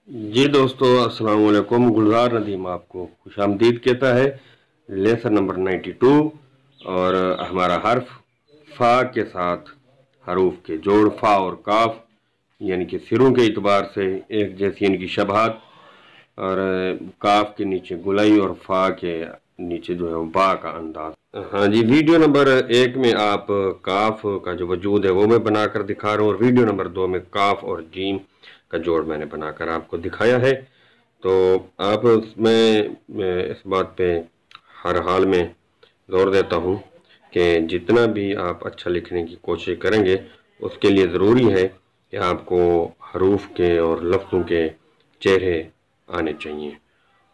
जी दोस्तों, अस्सलाम वालेकुम। गुलजार नदीम आपको खुशामदीद कहता है। लेसन नंबर 92 और हमारा हर्फ फ़ा के साथ हरूफ के जोड़ फ़ा और काफ यानी कि सिरों के एतबार से एक जैसी इनकी शबाहत और काफ के नीचे गुलाई और फ़ा के नीचे जो है वो बा का अंदाज। हाँ जी, वीडियो नंबर 1 में आप काफ का जो वजूद है वो मैं बनाकर दिखा रहा हूँ और वीडियो नंबर 2 में काफ और जीम का जोड़ मैंने बनाकर आपको दिखाया है। तो आप मैं इस बात पे हर हाल में जोर देता हूँ कि जितना भी आप अच्छा लिखने की कोशिश करेंगे उसके लिए ज़रूरी है कि आपको हरूफ के और लफ्ज़ों के चेहरे आने चाहिए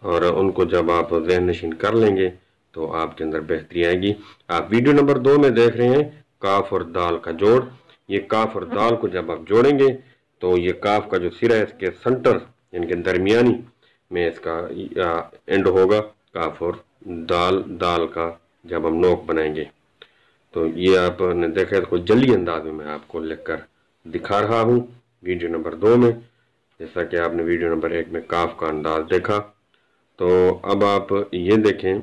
और उनको जब आप ज़हन नशीन कर लेंगे तो आपके अंदर बेहतरी आएगी। आप वीडियो नंबर 2 में देख रहे हैं काफ और दाल का जोड़। ये काफ और दाल को जब आप जोड़ेंगे तो ये काफ का जो सिरा है इसके सेंटर यानी कि दरमियानी में इसका एंड होगा। काफ और दाल का जब हम नोक बनाएंगे तो ये आपने देखा है, तो कोई जल्दी अंदाज में मैं आपको लिख कर दिखा रहा हूँ वीडियो नंबर 2 में, जैसा कि आपने वीडियो नंबर 1 में काफ का अंदाज देखा। तो अब आप ये देखें,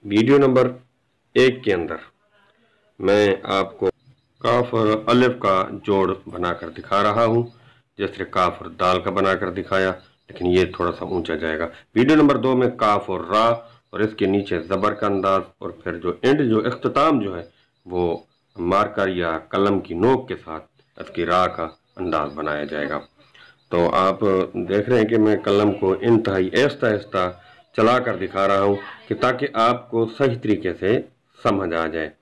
वीडियो नंबर 1 के अंदर मैं आपको काफ और अलिफ का जोड़ बनाकर दिखा रहा हूँ, जैसे काफ और दाल का बनाकर दिखाया, लेकिन ये थोड़ा सा ऊंचा जाएगा। वीडियो नंबर 2 में काफ और रा और इसके नीचे ज़बर का अंदाज और फिर जो एंड जो इख्तिताम जो है वो मार्कर या कलम की नोक के साथ इसकी रा का अंदाज बनाया जाएगा। तो आप देख रहे हैं कि मैं कलम को इंतहाई आहिस्ता आहिस्ता चला कर दिखा रहा हूँ कि ताकि आपको सही तरीके से समझ आ जाए।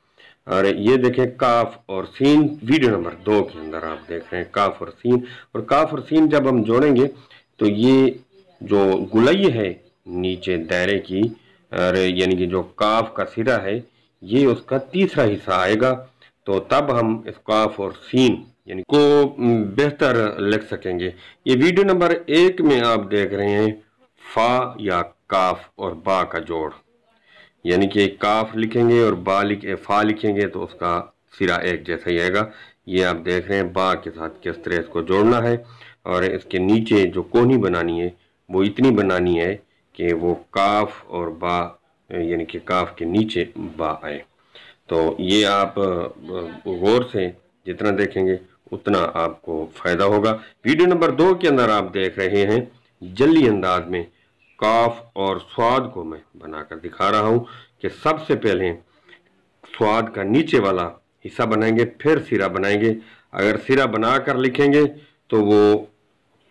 और ये देखें काफ और सीन वीडियो नंबर 2 के अंदर आप देख रहे हैं काफ और सीन जब हम जोड़ेंगे तो ये जो गुलई है नीचे दायरे की और यानी कि जो काफ का सिरा है ये उसका तीसरा हिस्सा आएगा। तो तब हम इस काफ और सीन यानी को बेहतर लिख सकेंगे। ये वीडियो नंबर 1 में आप देख रहे हैं फा या काफ और बा का जोड़, यानी कि काफ लिखेंगे और फा लिखेंगे तो उसका सिरा एक जैसा ही आएगा। ये आप देख रहे हैं बा के साथ किस तरह इसको जोड़ना है और इसके नीचे जो कोहनी बनानी है वो इतनी बनानी है कि वो काफ और बा यानी कि काफ के नीचे बा आए। तो ये आप गौर से जितना देखेंगे उतना आपको फायदा होगा। वीडियो नंबर 2 के अंदर आप देख रहे हैं जल्दी अंदाज में काफ और स्वाद को मैं बनाकर दिखा रहा हूं कि सबसे पहले स्वाद का नीचे वाला हिस्सा बनाएंगे फिर सिरा बनाएंगे। अगर सिरा बनाकर लिखेंगे तो वो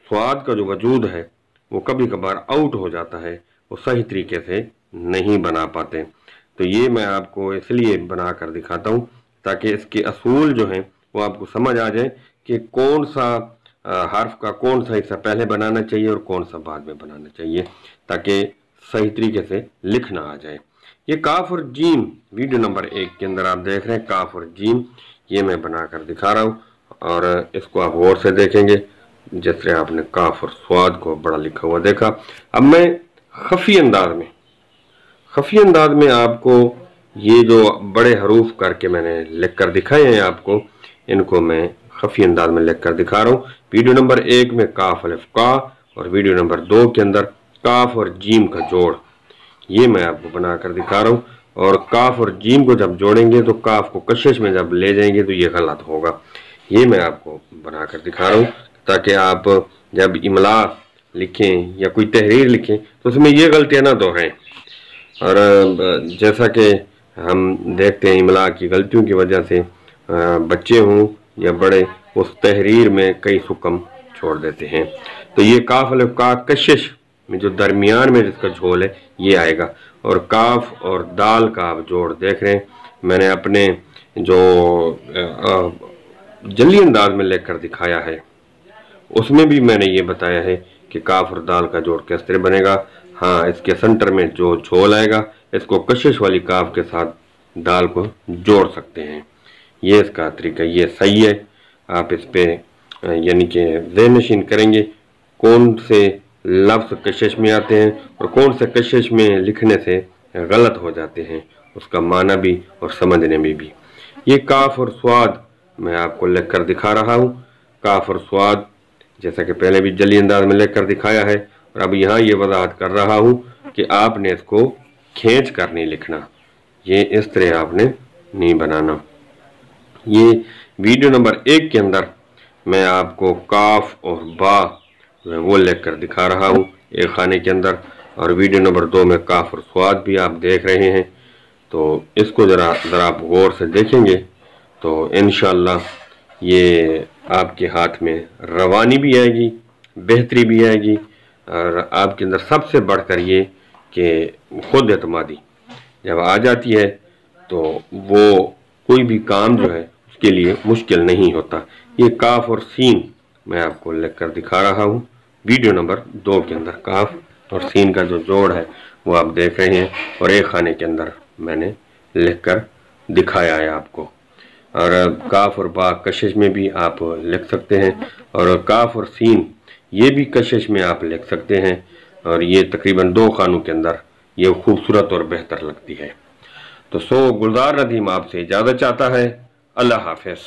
स्वाद का जो वजूद है वो कभी कभार आउट हो जाता है, वो सही तरीके से नहीं बना पाते। तो ये मैं आपको इसलिए बनाकर दिखाता हूँ ताकि इसके असूल जो हैं वो आपको समझ आ जाए कि कौन सा हर्फ का कौन सा हिस्सा पहले बनाना चाहिए और कौन सा बाद में बनाना चाहिए, ताकि सही तरीके से लिखना आ जाए। ये काफ और जीम वीडियो नंबर 1 के अंदर आप देख रहे हैं काफ और जीम, ये मैं बनाकर दिखा रहा हूँ और इसको आप गौर से देखेंगे जैसे आपने काफ और स्वाद को बड़ा लिखा हुआ देखा। अब मैं खफी अंदाज में आपको ये जो बड़े हरूफ करके मैंने लिख कर दिखाए हैं आपको, इनको मैं खफी अंदाज में लिख कर दिखा रहा हूँ। वीडियो नंबर 1 में काफ अलिफ का और वीडियो नंबर 2 के अंदर काफ और जीम का जोड़, ये मैं आपको बनाकर दिखा रहा हूँ। और काफ और जीम को जब जोड़ेंगे तो काफ को कशिश में जब ले जाएंगे तो ये गलत होगा। ये मैं आपको बनाकर दिखा रहा हूँ ताकि आप जब इमला लिखें या कोई तहरीर लिखें तो उसमें ये गलतियाँ ना दोहराएं। और जैसा कि हम देखते हैं इमला की गलतियों की वजह से बच्चे हों या बड़े उस तहरीर में कई सुकम छोड़ देते हैं। तो ये काफ अलिफ का कशिश में जो दरमियान में जिसका झोल है ये आएगा। और काफ और दाल का आप जोड़ देख रहे हैं, मैंने अपने जो जल्दी अंदाज में लेकर दिखाया है उसमें भी मैंने ये बताया है कि काफ और दाल का जोड़ किस तरह बनेगा। हाँ, इसके सेंटर में जो झोल आएगा इसको कशिश वाली काफ के साथ दाल को जोड़ सकते हैं। ये इसका तरीका ये सही है। आप इस पे यानी कि ज़हन नशीन करेंगे कौन से लफ्ज़ कशिश में आते हैं और कौन से कशिश में लिखने से गलत हो जाते हैं, उसका माना भी और समझने में भी। ये काफ और स्वाद मैं आपको लिख कर दिखा रहा हूँ। काफ और स्वाद जैसा कि पहले भी जली अंदाज में लिख कर दिखाया है। और अब यहाँ ये वजाहत कर रहा हूँ कि आपने इसको खींच कर नहीं लिखना, ये इस तरह आपने नहीं बनाना। ये वीडियो नंबर 1 के अंदर मैं आपको काफ और बा जो है वो लिख कर दिखा रहा हूँ एक खाने के अंदर, और वीडियो नंबर 2 में काफ और स्वाद भी आप देख रहे हैं। तो इसको ज़रा आप गौर से देखेंगे तो इंशाअल्लाह ये आपके हाथ में रवानी भी आएगी, बेहतरी भी आएगी, और आपके अंदर सबसे बढ़कर ये कि खुद एतमादी जब आ जाती है तो वो कोई भी काम जो है उसके लिए मुश्किल नहीं होता। ये काफ और सीन मैं आपको लिख कर दिखा रहा हूँ वीडियो नंबर 2 के अंदर। काफ और सीन का जो जोड़ है वो आप देख रहे हैं, और एक खाने के अंदर मैंने लिख कर दिखाया है आपको। और काफ और बा कशिश में भी आप लिख सकते हैं, और काफ और सीन ये भी कशिश में आप लिख सकते हैं, और ये तकरीबन 2 खानों के अंदर ये खूबसूरत और बेहतर लगती है। तो गुलजार नदीम आपसे इजाज़त चाहता है। अल्लाह हाफ़िज़।